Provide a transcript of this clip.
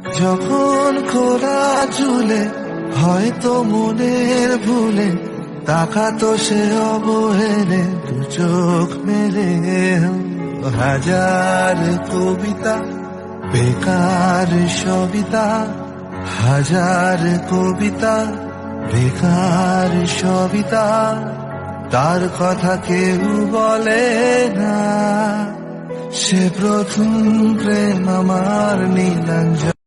যখন খোলা ঝুলে হয়তো মনের ভুলে তাকাতো সে অবহেলে দু চোখ মেলে। হাজার কবিতা বেকার সবিতা, হাজার কবিতা বেকার সবিতা, তার কথা কেউ বলে না। সে প্রথম প্রেম আমার নীলাঞ্জন।